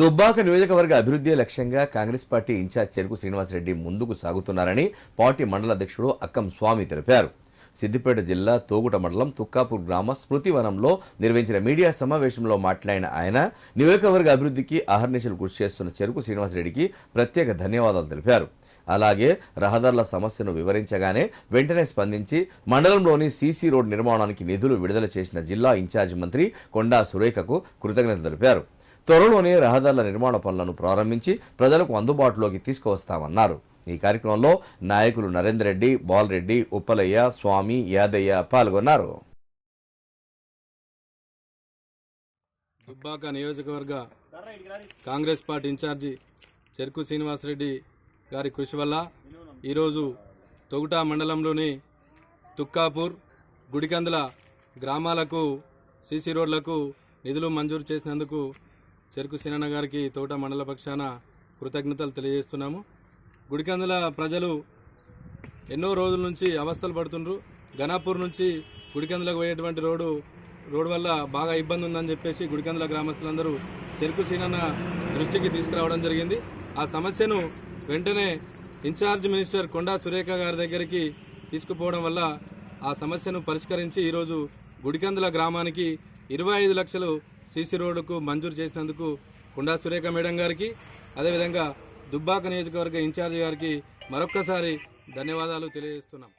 దుబ్బాక నియోజకవర్గ అభివృద్ధి లక్ష్యంగా కాంగ్రెస్ పార్టీ ఇన్ఛార్జ్ చెరుకు శ్రీనివాసరెడ్డి ముందుకు సాగుతున్నారని పార్టీ మండల అధ్యక్షుడు అక్కం స్వామి తెలిపారు. సిద్దిపేట జిల్లా తోగుట మండలం తుక్కాపూర్ గ్రామ స్మృతివనంలో నిర్వహించిన మీడియా సమావేశంలో మాట్లాడిన ఆయన నియోజకవర్గ అభివృద్ధికి అహర్నిశలు కృషి చేస్తున్న చెరుకు శ్రీనివాసరెడ్డికి ప్రత్యేక ధన్యవాదాలు తెలిపారు. అలాగే రహదారుల సమస్యను వివరించగానే వెంటనే స్పందించి మండలంలోని సీసీ రోడ్ నిర్మాణానికి నిధులు విడుదల చేసిన జిల్లా ఇన్ఛార్జి మంత్రి కొండా సురేఖకు కృతజ్ఞతలు తెలిపారు. త్వరలోనే రహదారుల నిర్మాణ పనులను ప్రారంభించి ప్రజలకు అందుబాటులోకి తీసుకువస్తామన్నారు. ఈ కార్యక్రమంలో నాయకులు నరేందర్ రెడ్డి, బాలరెడ్డి, ఉప్పలయ్య, స్వామి, యాదయ్య పాల్గొన్నారు. దుబ్బాక నియోజకవర్గ కాంగ్రెస్ పార్టీ ఇన్ఛార్జి చెరుకు శ్రీనివాసరెడ్డి గారి కృషి వల్ల ఈరోజు తొగుట మండలంలోని తుక్కాపూర్, గుడికందుల గ్రామాలకు సీసీ రోడ్లకు నిధులు మంజూరు చేసినందుకు చెరుకు సీనన్న గారికి తోట మండల పక్షాన కృతజ్ఞతలు తెలియజేస్తున్నాము. గుడికందుల ప్రజలు ఎన్నో రోజుల నుంచి అవస్థలు పడుతుండ్రు. ఘనాపూర్ నుంచి గుడికందులకు పోయేటువంటి రోడ్డు వల్ల బాగా ఇబ్బంది ఉందని చెప్పేసి గుడికందుల గ్రామస్తులందరూ చెరుకు సీనన్న దృష్టికి తీసుకురావడం జరిగింది. ఆ సమస్యను వెంటనే ఇన్ఛార్జ్ మినిస్టర్ కొండా సురేఖ గారి దగ్గరికి తీసుకుపోవడం వల్ల ఆ సమస్యను పరిష్కరించి ఈరోజు గుడికందుల గ్రామానికి 25 లక్షలు సీసీ రోడ్డుకు మంజూరు చేసినందుకు కొండా సురేఖ మేడం గారికి, అదేవిధంగా దుబ్బాక నియోజకవర్గ ఇన్ఛార్జి గారికి మరొక్కసారి ధన్యవాదాలు తెలియజేస్తున్నాం.